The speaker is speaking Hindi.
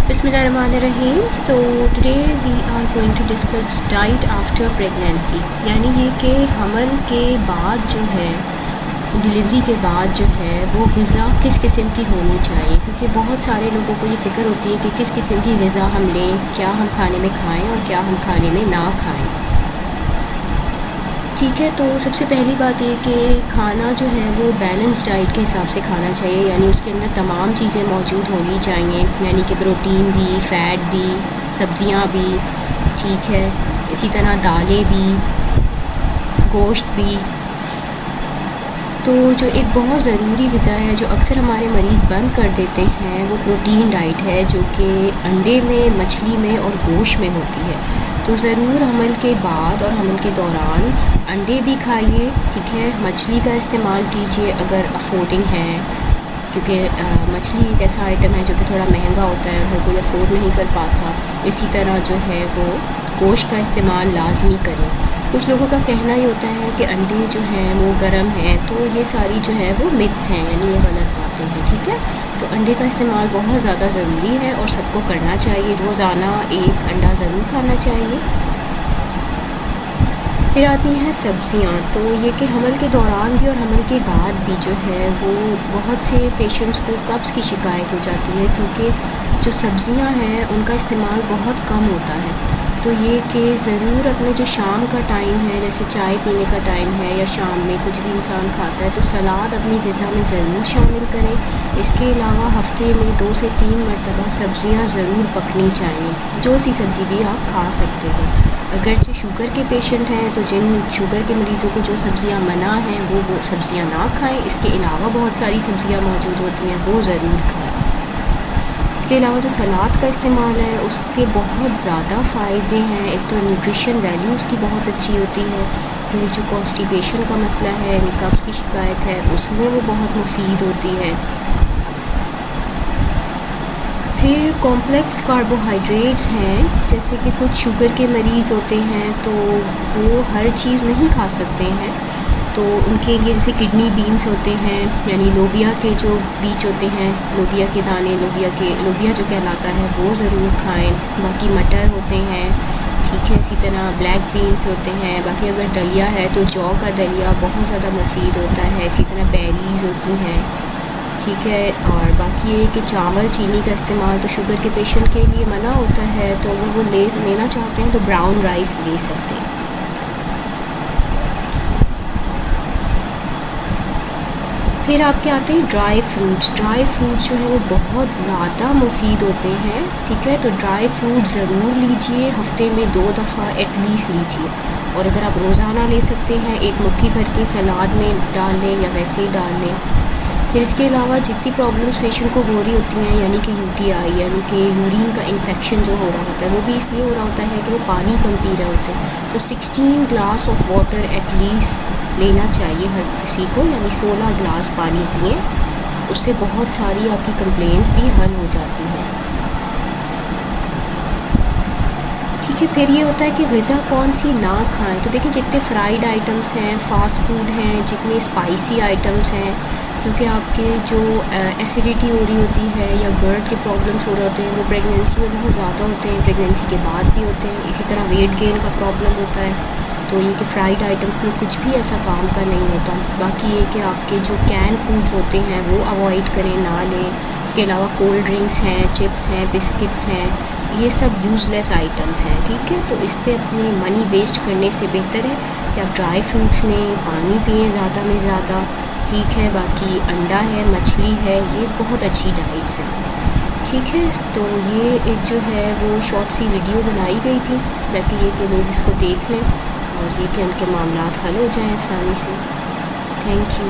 बिस्मिल्लाहिर्रहमानिर्रहीम। So today we are going to discuss diet after pregnancy, यानी ये कि हमल के बाद जो है, डिलीवरी के बाद जो है वो ग़िज़ा किस किस्म की होनी चाहिए, क्योंकि बहुत सारे लोगों को ये फ़िक्र होती है कि किस किस्म की ग़िज़ा हम लें, क्या हम खाने में खाएं और क्या हम खाने में ना खाएं। ठीक है, तो सबसे पहली बात ये कि खाना जो है वो बैलेंस डाइट के हिसाब से खाना चाहिए, यानी उसके अंदर तमाम चीज़ें मौजूद होनी चाहिए, यानी कि प्रोटीन भी, फ़ैट भी, सब्ज़ियाँ भी, ठीक है, इसी तरह दालें भी, गोश्त भी। तो जो एक बहुत ज़रूरी ग़िज़ा है जो अक्सर हमारे मरीज़ बंद कर देते हैं वो प्रोटीन डाइट है, जो कि अंडे में, मछली में और गोश्त में होती है। तो ज़रूर हमल के बाद और हमल के दौरान अंडे भी खाइए, ठीक है, मछली का इस्तेमाल कीजिए अगर अफोर्डिंग है, क्योंकि मछली एक ऐसा आइटम है जो कि थोड़ा महंगा होता है, हर कोई अफोर्ड नहीं कर पाता। इसी तरह जो है वो गोश्त का इस्तेमाल लाजमी करें। कुछ लोगों का कहना ही होता है कि अंडे जो हैं वो गर्म हैं, तो ये सारी जो है वो मिथ्स हैं, यानी ये गलत बातें हैं, ठीक है। तो अंडे का इस्तेमाल बहुत ज़्यादा ज़रूरी है और सबको करना चाहिए, रोज़ाना एक अंडा ज़रूर खाना चाहिए। फिर आती हैं सब्ज़ियाँ। तो ये कि हमल के दौरान भी और हमल के बाद भी जो है वो बहुत से पेशेंट्स को कब्ज़ की शिकायत हो जाती है, क्योंकि जो सब्ज़ियाँ हैं उनका इस्तेमाल बहुत कम होता है। तो ये कि ज़रूर अपने जो शाम का टाइम है, जैसे चाय पीने का टाइम है या शाम में कुछ भी इंसान खाता है, तो सलाद अपनी ग़िज़ा में ज़रूर शामिल करें। इसके अलावा हफ़्ते में 2 से 3 मरतबा सब्ज़ियाँ ज़रूर पकनी चाहिए, जो सी सब्ज़ी भी आप खा सकते हो। अगरचे शुगर के पेशेंट हैं तो जिन शुगर के मरीज़ों को जो सब्ज़ियाँ मना हैं वो सब्ज़ियाँ ना खाएं। इसके अलावा बहुत सारी सब्ज़ियाँ मौजूद होती हैं, वो ज़रूर खाएं। इसके अलावा जो सलाद का इस्तेमाल है उसके बहुत ज़्यादा फ़ायदे हैं। एक तो न्यूट्रिशन वैल्यू उसकी बहुत अच्छी होती है, फिर जो कॉन्स्टिपेशन का मसला है, यानी कब्ज़ की शिकायत है, उसमें वो बहुत मुफीद होती है। फिर कॉम्प्लेक्स कार्बोहाइड्रेट्स हैं, जैसे कि कुछ शुगर के मरीज़ होते हैं तो वो हर चीज़ नहीं खा सकते हैं, तो उनके लिए जैसे किडनी बीन्स होते हैं, यानी लोबिया के जो बीज होते हैं, लोबिया के दाने, लोबिया जो कहलाता है वो ज़रूर खाएं। बाकी मटर होते हैं, ठीक है, इसी तरह ब्लैक बीन्स होते हैं। बाकी अगर दलिया है तो जौ का दलिया बहुत ज़्यादा मुफीद होता है। इसी तरह बेरीज़ होती हैं, ठीक है। और बाकी ये कि चावल, चीनी का इस्तेमाल तो शुगर के पेशेंट के लिए मना होता है, तो अगर वो लेना चाहते हैं तो ब्राउन राइस ले सकते हैं। फिर आपके आते हैं ड्राई फ्रूट्स। ड्राई फ्रूट्स जो है वो बहुत ज़्यादा मुफीद होते हैं, ठीक है। तो ड्राई फ्रूट ज़रूर लीजिए, हफ्ते में 2 दफ़ा एटलीस्ट लीजिए। और अगर आप रोज़ाना ले सकते हैं, एक मुट्ठी भर के सलाद में डाल लें या वैसे ही डाल लें। फिर इसके अलावा जितनी प्रॉब्लम्स पेशेंट को हो रही होती हैं, यानी कि UTI, यानी कि यूरिन का इन्फेक्शन जो हो रहा होता है, वो भी इसलिए हो रहा होता है कि वो पानी कम पी रहे होते हैं। तो 16 ग्लास ऑफ वाटर एटलीस्ट लेना चाहिए हर किसी को, यानी 16 ग्लास पानी पिए, उससे बहुत सारी आपकी कंप्लेंट्स भी हल हो जाती हैं, ठीक है। फिर ये होता है कि ग़िज़ा कौन सी ना खाएं। तो देखिए, जितने फ्राइड आइटम्स हैं, फ़ास्ट फूड हैं, जितने स्पाइसी आइटम्स हैं, क्योंकि आपके जो एसिडिटी हो रही होती है या गर्ड के प्रॉब्लम्स हो रहे होते हैं, वो प्रेगनेंसी में बहुत ज़्यादा होते हैं, प्रेगनेंसी के बाद भी होते हैं। इसी तरह वेट गेन का प्रॉब्लम होता है, तो ये कि फ्राइड आइटम्स में कुछ भी ऐसा काम का नहीं होता। बाकी ये कि आपके जो कैन फूड्स होते हैं वो अवॉइड करें, ना लें। इसके अलावा कोल्ड ड्रिंक्स हैं, चिप्स हैं, बिस्किट्स हैं, ये सब यूज़लेस आइटम्स हैं, ठीक है। तो इस पर अपनी मनी वेस्ट करने से बेहतर है कि आप ड्राई फ्रूट्स लें, पानी पिएँ ज़्यादा में ज़्यादा, ठीक है। बाकी अंडा है, मछली है, ये बहुत अच्छी डाइट्स हैं, ठीक है। तो ये एक जो है वो शॉर्ट सी वीडियो बनाई गई थी ताकि ये कि लोग इसको देख लें और ये कि उनके मामलात हल हो जाएं आसानी से। Thank you.